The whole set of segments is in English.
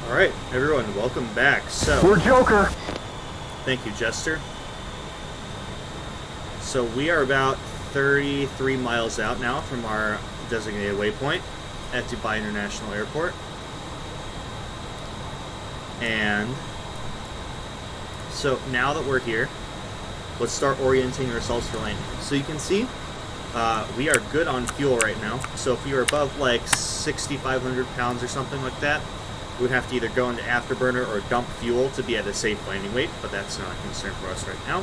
Alright, everyone, welcome back. So, We're Joker. thank you, Jester. So, we are about 33 miles out now from our designated waypoint at Dubai International Airport. And so, now that we're here, let's start orienting ourselves for landing. So, you can see we are good on fuel right now. So, if we are above like 6,500 pounds or something like that, we would have to either go into afterburner or dump fuel to be at a safe landing weight, but that's not a concern for us right now.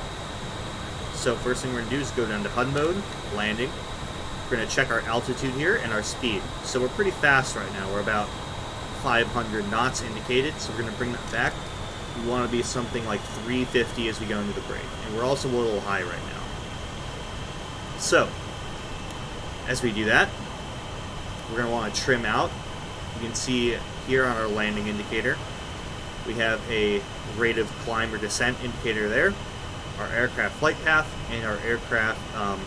So first thing we're going to do is go down to HUD mode, landing. We're going to check our altitude here and our speed. So we're pretty fast right now. We're about 500 knots indicated, so we're going to bring that back. We want to be something like 350 as we go into the break. And we're also a little high right now. So, as we do that, we're going to want to trim out. You can see here on our landing indicator, we have a rate of climb or descent indicator there, our aircraft flight path, and our aircraft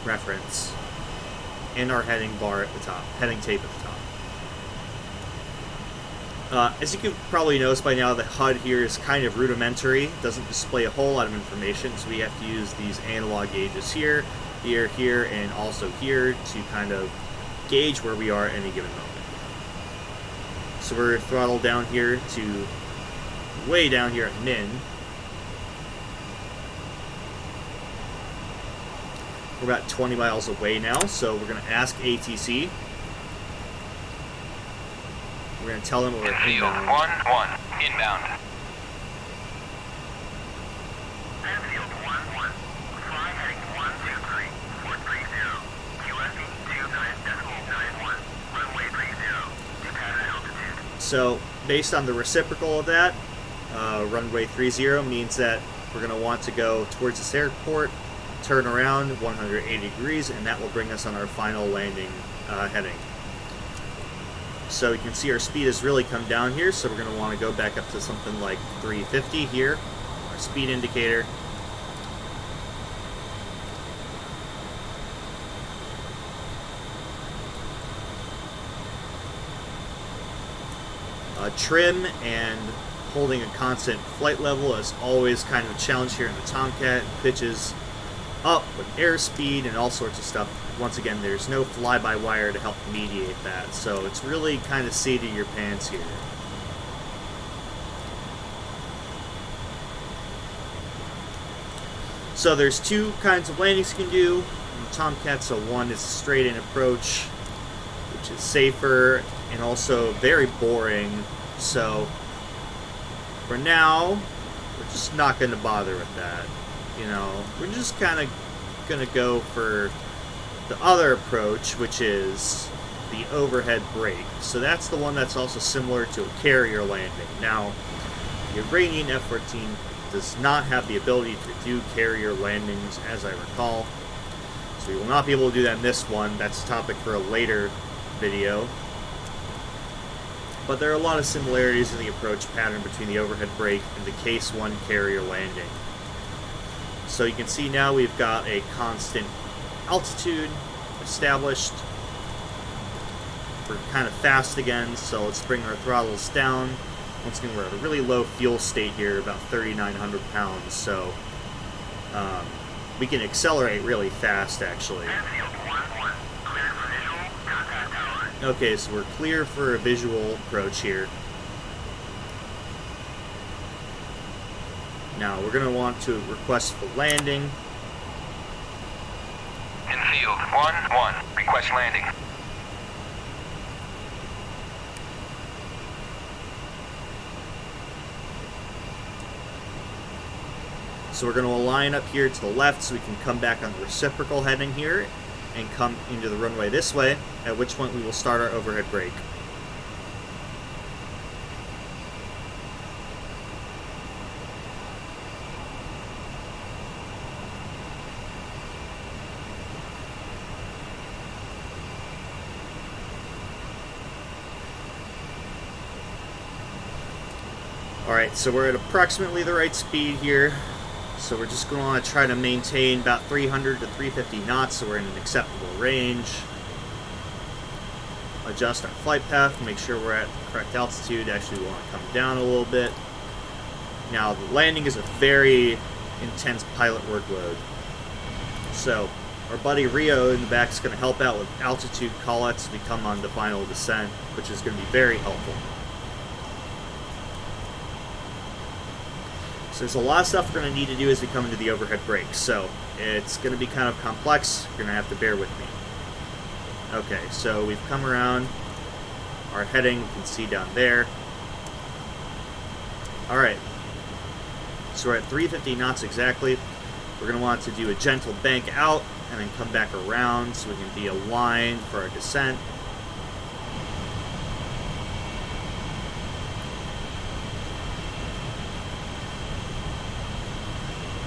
reference, and our heading bar at the top, heading tape at the top. As you can probably notice by now, the HUD here is kind of rudimentary, doesn't display a whole lot of information, so we have to use these analog gauges here, here, and also here to kind of gauge where we are at any given moment. So we're throttled down here to way down here at min. We're about 20 miles away now, so we're going to ask ATC. We're going to tell them we're inbound. 1-1, inbound. So, based on the reciprocal of that, runway 30 means that we're going to want to go towards this airport, turn around 180 degrees, and that will bring us on our final landing heading. So you can see our speed has really come down here, so we're going to want to go back up to something like 350 here, our speed indicator. Trim and holding a constant flight level is always kind of a challenge here in the Tomcat. It pitches up with airspeed and all sorts of stuff. Once again, there's no fly-by-wire to help mediate that, so it's really kind of seat of your pants here. So there's two kinds of landings you can do. In the Tomcat, so one is a straight-in approach, which is safer and also very boring. So for now, we're just not going to bother with that. You know, we're just kind of going to go for the other approach, which is the overhead brake. So that's the one that's also similar to a carrier landing. Now, the Iranian F-14 does not have the ability to do carrier landings, as I recall. So we will not be able to do that in this one. That's a topic for a later video. But there are a lot of similarities in the approach pattern between the overhead brake and the Case 1 carrier landing. So you can see now we've got a constant altitude established. We're kind of fast again, so let's bring our throttles down. Once again, we're at a really low fuel state here, about 3,900 pounds, so we can accelerate really fast, actually. Okay, so we're clear for a visual approach here. Now, we're going to want to request for landing. In field, 1-1, request landing. So we're going to align up here to the left so we can come back on the reciprocal heading here and come into the runway this way, at which point we will start our overhead brake. Alright, so we're at approximately the right speed here. So we're just going to want to try to maintain about 300 to 350 knots so we're in an acceptable range. adjust our flight path, make sure we're at the correct altitude. Actually, we want to come down a little bit. Now, the landing is a very intense pilot workload. So, our buddy Rio in the back is going to help out with altitude call-outs as we come on the final descent, which is going to be very helpful. So there's a lot of stuff we're going to need to do as we come into the overhead brakes. So it's going to be kind of complex. You're going to have to bear with me. Okay, so we've come around. Our heading, you can see down there. Alright. So we're at 350 knots exactly. We're going to want to do a gentle bank out and then come back around so we can be aligned for our descent.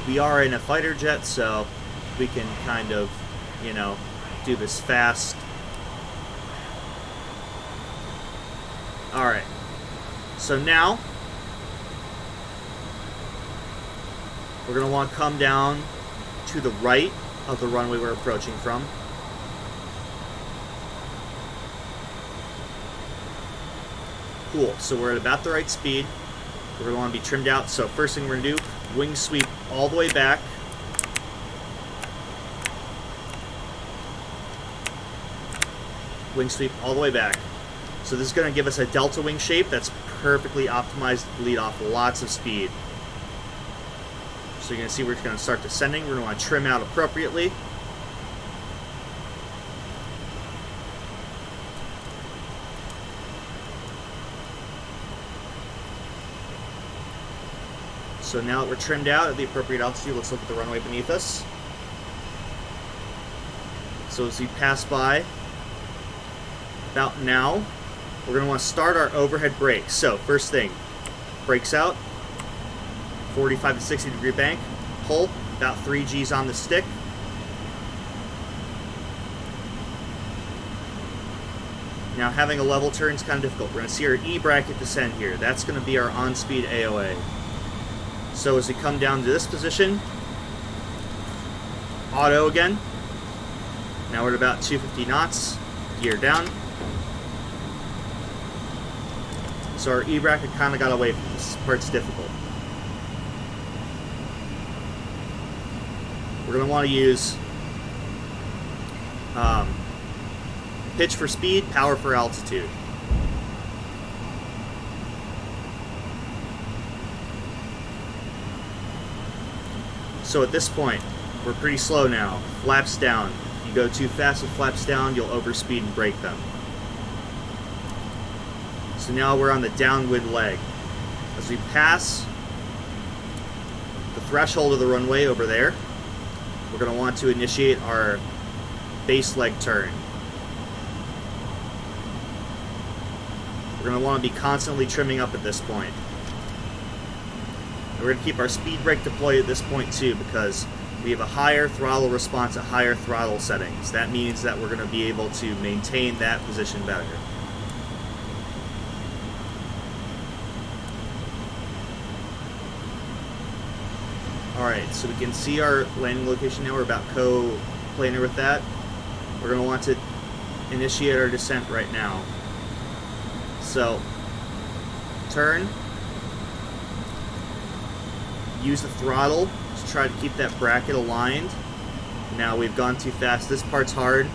We are in a fighter jet, so we can kind of, you know, do this fast. Alright. So now, we're going to want to come down to the right of the runway we're approaching from. Cool. So we're at about the right speed. We're going to want to be trimmed out. So first thing we're going to do, wing sweep all the way back. Wing sweep all the way back. So this is going to give us a delta wing shape that's perfectly optimized to bleed off lots of speed. So you're going to see we're going to start descending. We're going to want to trim out appropriately. So now that we're trimmed out at the appropriate altitude, let's look at the runway beneath us. So as we pass by, about now, we're going to want to start our overhead brakes. So first thing, brakes out, 45 to 60 degree bank, pull, about 3 G's on the stick. Now having a level turn is kind of difficult. We're going to see our E bracket descend here. That's going to be our on-speed AOA. So as we come down to this position, auto again. Now we're at about 250 knots, gear down. So our E bracket kind of got away from this. Part's difficult. We're going to want to use pitch for speed, power for altitude. So at this point, we're pretty slow now. Flaps down. If you go too fast with flaps down, you'll overspeed and break them. So now we're on the downwind leg. As we pass the threshold of the runway over there, we're going to want to initiate our base leg turn. We're going to want to be constantly trimming up at this point. We're going to keep our speed brake deployed at this point too, because we have a higher throttle response at higher throttle settings. That means that we're going to be able to maintain that position better. Alright, so we can see our landing location now. We're about co-planar with that. We're going to want to initiate our descent right now. So, turn. Use the throttle to try to keep that bracket aligned. Now we've gone too fast. This part's hard.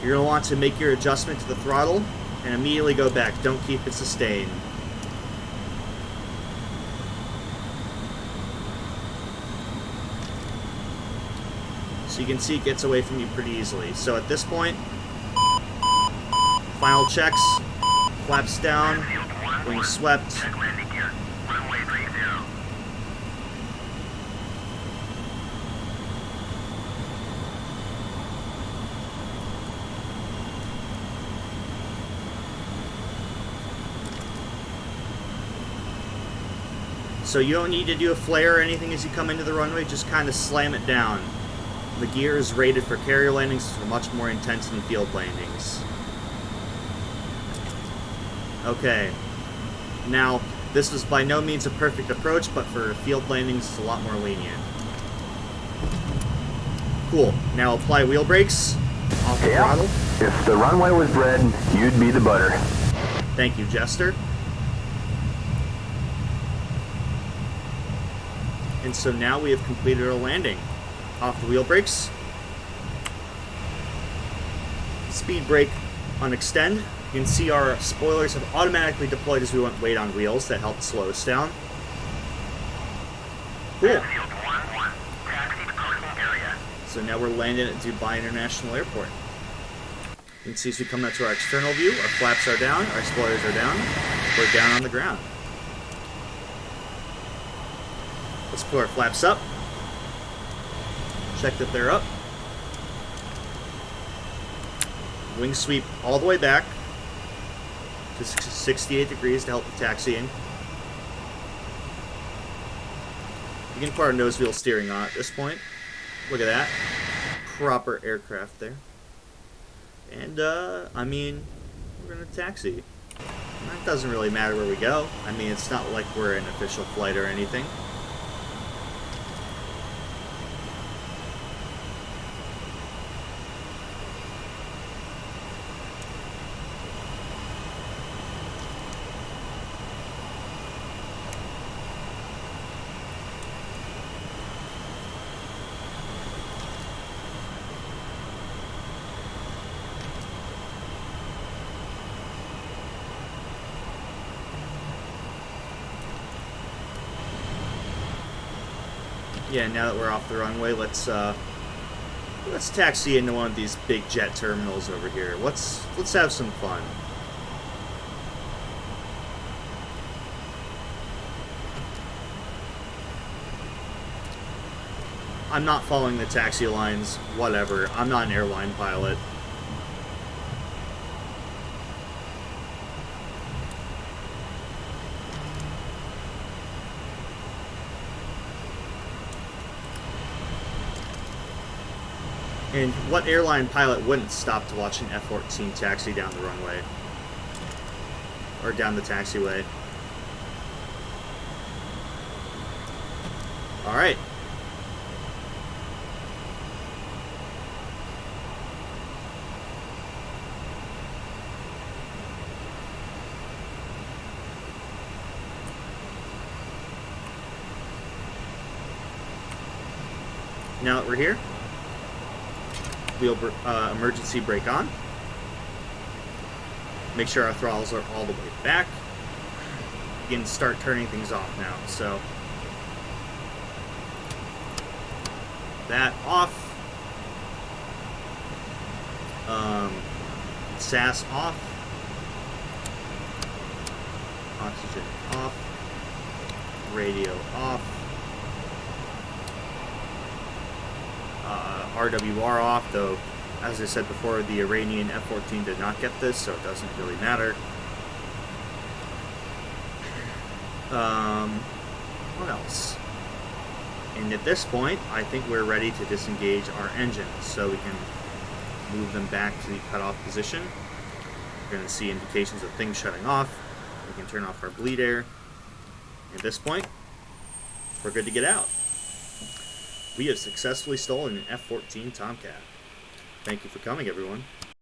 You're going to want to make your adjustment to the throttle and immediately go back. Don't keep it sustained. So you can see it gets away from you pretty easily. So at this point, final checks, flaps down, wings swept. So you don't need to do a flare or anything as you come into the runway, just kind of slam it down. The gear is rated for carrier landings, so much more intense than field landings. Okay. Now, This was by no means a perfect approach, but for field landings, it's a lot more lenient. Cool. Now apply wheel brakes. Off the throttle. If the runway was bread, you'd be the butter. Thank you, Jester. And so now we have completed our landing. Off the wheel brakes. Speed brake on extend. You can see our spoilers have automatically deployed as we went weight on wheels. That helped slow us down. Cool. So now we're landing at Dubai International Airport. You can see as we come out to our external view, our flaps are down, our spoilers are down, we're down on the ground. Let's put our flaps up. Check that they're up. Wing sweep all the way back to 68 degrees to help with taxiing. You can put our nose wheel steering on at this point. Look at that. Proper aircraft there. And, I mean, we're going to taxi. And that doesn't really matter where we go. I mean, it's not like we're an official flight or anything. Yeah, now that we're off the runway, let's taxi into one of these big jet terminals over here. Let's have some fun. I'm not following the taxi lines, whatever. I'm not an airline pilot. And what airline pilot wouldn't stop to watch an F-14 taxi down the runway? Or down the taxiway? Alright. Now that we're here, wheel emergency brake on. Make sure our throttles are all the way back. You can start turning things off now. So that off. SAS off. Oxygen off. Radio off. RWR off, though, as I said before, the Iranian F-14 did not get this, so it doesn't really matter. What else? And at this point, I think we're ready to disengage our engines, so we can move them back to the cutoff position. We're going to see indications of things shutting off. We can turn off our bleed air. At this point, we're good to get out. We have successfully stolen an F-14 Tomcat. Thank you for coming, everyone.